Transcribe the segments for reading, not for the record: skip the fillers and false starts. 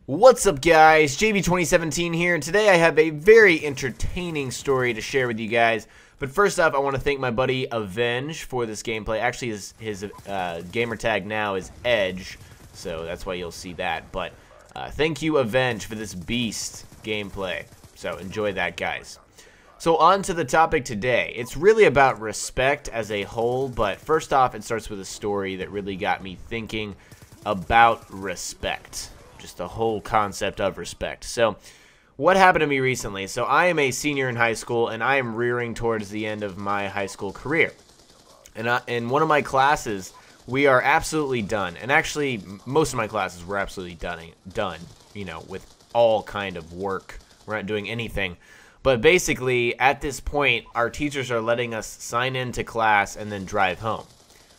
What's up, guys? JB2017 here, and today I have a very entertaining story to share with you guys. But first off, I want to thank my buddy Avenge for this gameplay. Actually, his gamer tag now is Edge, so that's why you'll see that. But thank you, Avenge, for this beast gameplay. So enjoy that, guys. So on to the topic today. It's really about respect as a whole, but first off, it starts with a story that really got me thinking about respect. Just the whole concept of respect. So what happened to me recently? So I am a senior in high school, and I am rearing towards the end of my high school career. And in one of my classes, we are absolutely done. And actually, most of my classes were absolutely done, you know, with all kind of work. We're not doing anything. But basically, at this point, our teachers are letting us sign into class and then drive home,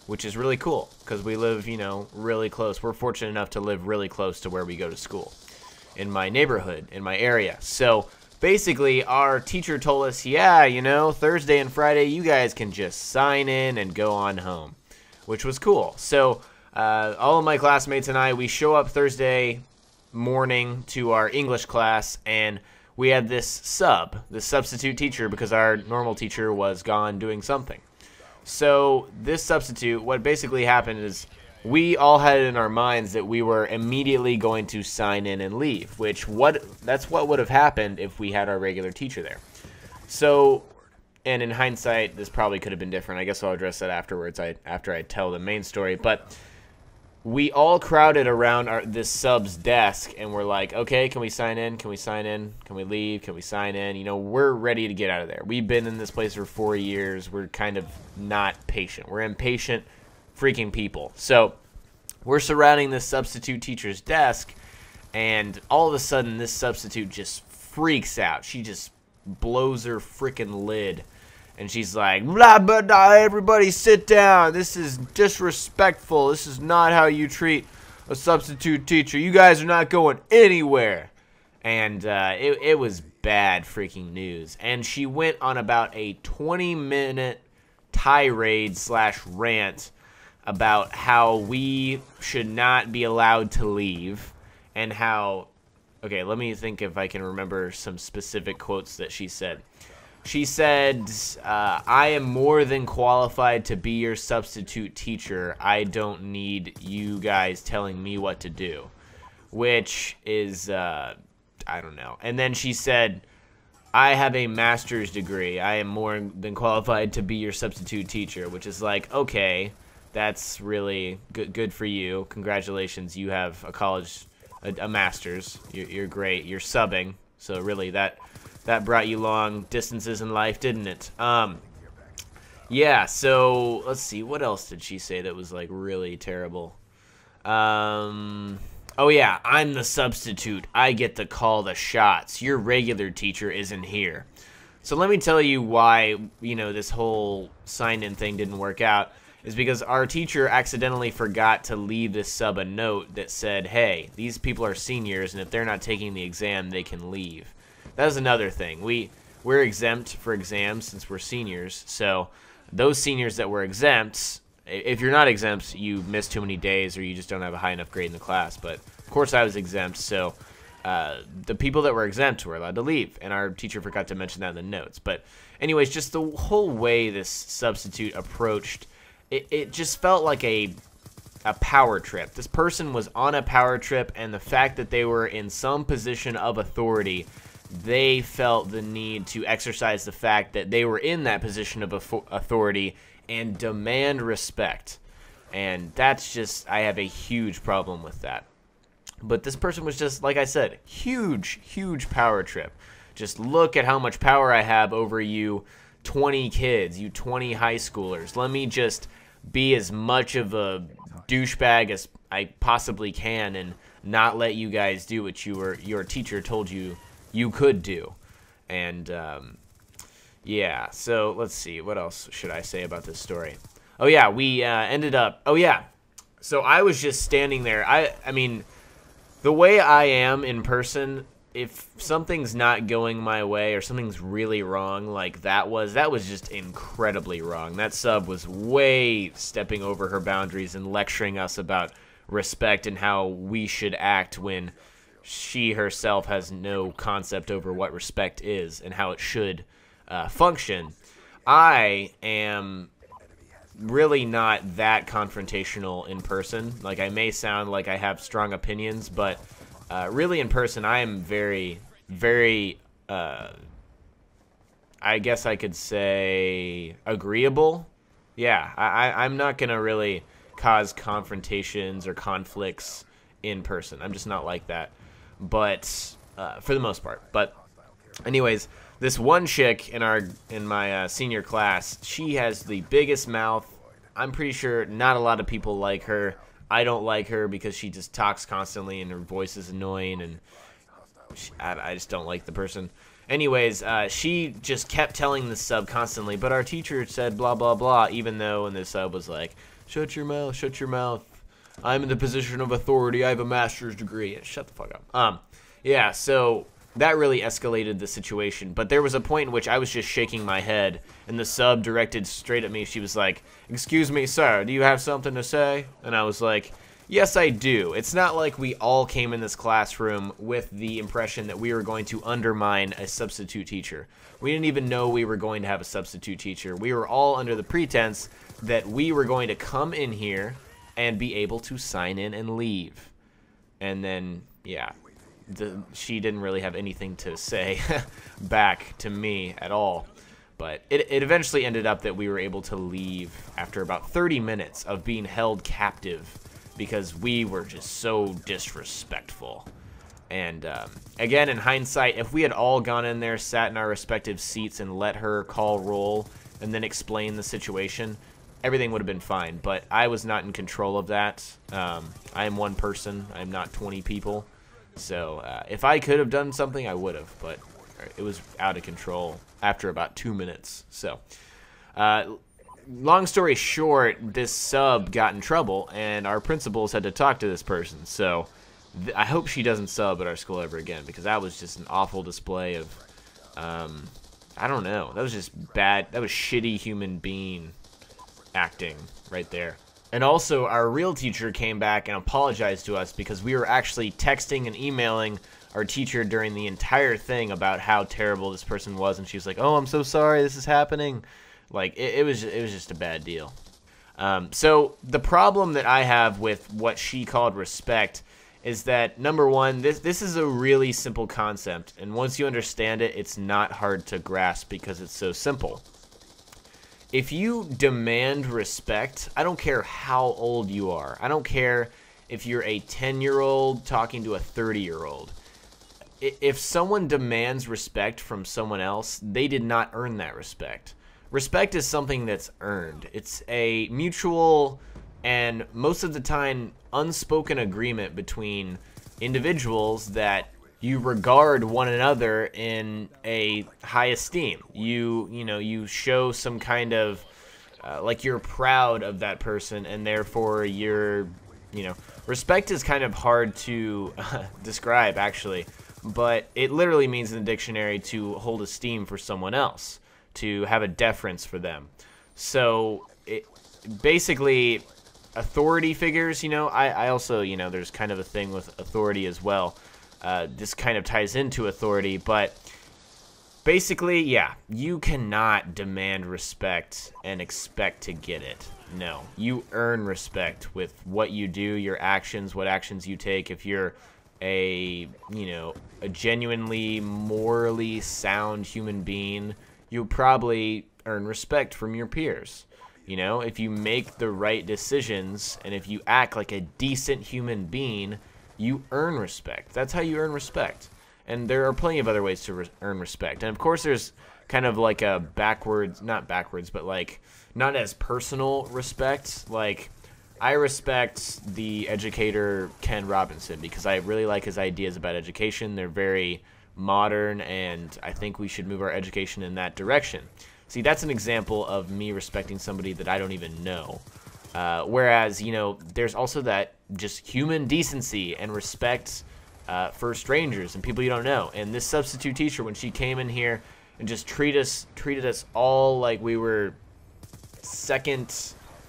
which is really cool because we live, you know, really close. We're fortunate enough to live really close to where we go to school in my neighborhood, in my area. So basically, our teacher told us, yeah, you know, Thursday and Friday, you guys can just sign in and go on home, which was cool. So all of my classmates and I, we show up Thursday morning to our English class, and we had this substitute teacher because our normal teacher was gone doing something. So this substitute, what basically happened is we all had it in our minds that we were immediately going to sign in and leave, that's what would have happened if we had our regular teacher there. So, and in hindsight, this probably could have been different. I guess I'll address that afterwards, after I tell the main story. But we all crowded around this sub's desk, and we're like, okay, can we sign in? Can we sign in? Can we leave? Can we sign in? You know, we're ready to get out of there. We've been in this place for 4 years. We're kind of not patient. We're impatient freaking people. So we're surrounding this substitute teacher's desk, and all of a sudden, this substitute just freaks out. She just blows her freaking lid. And she's like, blah, blah, blah, everybody sit down. This is disrespectful. This is not how you treat a substitute teacher. You guys are not going anywhere. And it was bad freaking news. And she went on about a 20-minute tirade / rant about how we should not be allowed to leave. And how, okay, let me think if I can remember some specific quotes that she said. She said, I am more than qualified to be your substitute teacher. I don't need you guys telling me what to do. Which is, I don't know. And then she said, I have a master's degree. I am more than qualified to be your substitute teacher. Which is like, okay, that's really good for you. Congratulations, you have a college, a master's. You're great. You're subbing. So really, that brought you long distances in life, didn't it? Yeah, so let's see. What else did she say that was like really terrible? Oh yeah, I'm the substitute. I get to call the shots. Your regular teacher isn't here. So let me tell you why, you know, this whole sign-in thing didn't work out. Is because our teacher accidentally forgot to leave this sub a note that said, hey, these people are seniors, and if they're not taking the exam, they can leave. That was another thing. We're exempt for exams since we're seniors. So those seniors that were exempt, if you're not exempt, you miss too many days or you just don't have a high enough grade in the class. But of course I was exempt, so the people that were exempt were allowed to leave. And our teacher forgot to mention that in the notes. But anyways, just the whole way this substitute approached, it just felt like a power trip. This person was on a power trip, and the fact that they were in some position of authority, they felt the need to exercise the fact that they were in that position of authority and demand respect. And that's just, I have a huge problem with that. But this person was just, like I said, huge power trip. Just look at how much power I have over you 20 kids, you 20 high schoolers. Let me just be as much of a douchebag as I possibly can and not let you guys do what your teacher told you could do. And yeah, so let's see, what else should I say about this story? Oh yeah, we ended up, oh yeah, so I was just standing there. I mean, the way I am in person, if something's not going my way or something's really wrong, like that was just incredibly wrong. That sub was way stepping over her boundaries and lecturing us about respect and how we should act when she herself has no concept over what respect is and how it should function. I am really not that confrontational in person. Like, I may sound like I have strong opinions, but really in person I am very, very, I guess I could say agreeable. Yeah, I'm not going to really cause confrontations or conflicts in person. I'm just not like that. But for the most part. But anyways, this one chick in my senior class, she has the biggest mouth. I'm pretty sure not a lot of people like her. I don't like her because she just talks constantly and her voice is annoying, and I just don't like the person. Anyways, she just kept telling the sub constantly, but our teacher said blah, blah, blah, even though, and the sub was like, shut your mouth, shut your mouth. I'm in the position of authority. I have a master's degree. Shut the fuck up. Yeah, so that really escalated the situation. But there was a point in which I was just shaking my head, and the sub directed straight at me. She was like, excuse me, sir, do you have something to say? And I was like, yes, I do. It's not like we all came in this classroom with the impression that we were going to undermine a substitute teacher. We didn't even know we were going to have a substitute teacher. We were all under the pretense that we were going to come in here and be able to sign in and leave. And then, yeah, she didn't really have anything to say back to me at all. But it eventually ended up that we were able to leave after about 30 minutes of being held captive because we were just so disrespectful. And again, in hindsight, if we had all gone in there, sat in our respective seats, and let her call roll and then explain the situation, everything would have been fine. But I was not in control of that. I am one person. I'm not 20 people. So if I could have done something, I would have. But it was out of control after about 2 minutes. So long story short, this sub got in trouble, and our principals had to talk to this person. So I hope she doesn't sub at our school ever again, because that was just an awful display of, I don't know. That was just bad. That was shitty human being acting right there. And also, our real teacher came back and apologized to us because we were actually texting and emailing our teacher during the entire thing about how terrible this person was, and she was like, "Oh, I'm so sorry, this is happening." Like, it was just a bad deal. So the problem that I have with what she called respect is that, number one, this is a really simple concept, and once you understand it, it's not hard to grasp because it's so simple. If you demand respect, I don't care how old you are. I don't care if you're a 10-year-old talking to a 30-year-old. If someone demands respect from someone else, they did not earn that respect. Respect is something that's earned. It's a mutual and most of the time unspoken agreement between individuals that you regard one another in a high esteem. You show some kind of like you're proud of that person, and therefore respect is kind of hard to describe actually, but it literally means in the dictionary to hold esteem for someone else, to have a deference for them. So basically authority figures, I also, there's kind of a thing with authority as well. This kind of ties into authority, but basically, yeah, you cannot demand respect and expect to get it. No, you earn respect with what you do, your actions, what actions you take. If you're a genuinely morally sound human being, you'll probably earn respect from your peers. If you make the right decisions and if you act like a decent human being, you earn respect. That's how you earn respect. And there are plenty of other ways to earn respect. And of course, there's kind of like a not backwards, but like not as personal respect. Like, I respect the educator Ken Robinson because I really like his ideas about education. They're very modern, and I think we should move our education in that direction. See, that's an example of me respecting somebody that I don't even know. Whereas, there's also that just human decency and respect for strangers and people you don't know. And this substitute teacher, when she came in here and just treated us all like we were second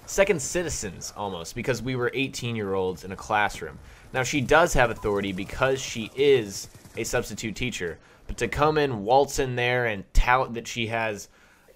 citizens almost, because we were 18-year-olds in a classroom. Now, she does have authority because she is a substitute teacher. But to come in, waltz in there, and tout that she has,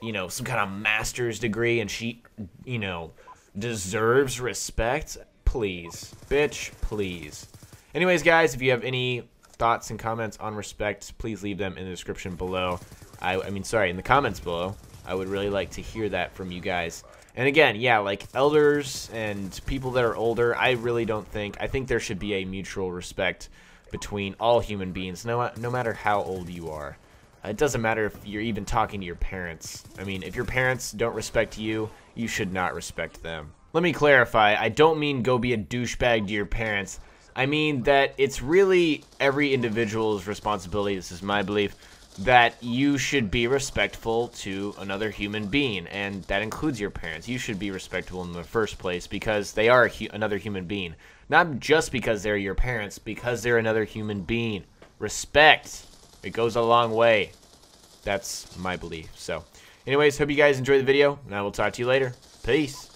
you know, some kind of master's degree and she, you know, deserves respect, please. Bitch, please. Anyways, guys, if you have any thoughts and comments on respect, please leave them in the description below. I mean, sorry, in the comments below. I would really like to hear that from you guys. And again, yeah, like elders and people that are older, I really don't think, I think there should be a mutual respect between all human beings, no matter how old you are. It doesn't matter if you're even talking to your parents. I mean, if your parents don't respect you, you should not respect them. Let me clarify, I don't mean go be a douchebag to your parents. I mean that it's really every individual's responsibility, this is my belief, that you should be respectful to another human being, and that includes your parents. You should be respectful in the first place because they are another human being. Not just because they're your parents, because they're another human being. Respect. It goes a long way. That's my belief. So, anyways, hope you guys enjoyed the video, and I will talk to you later. Peace.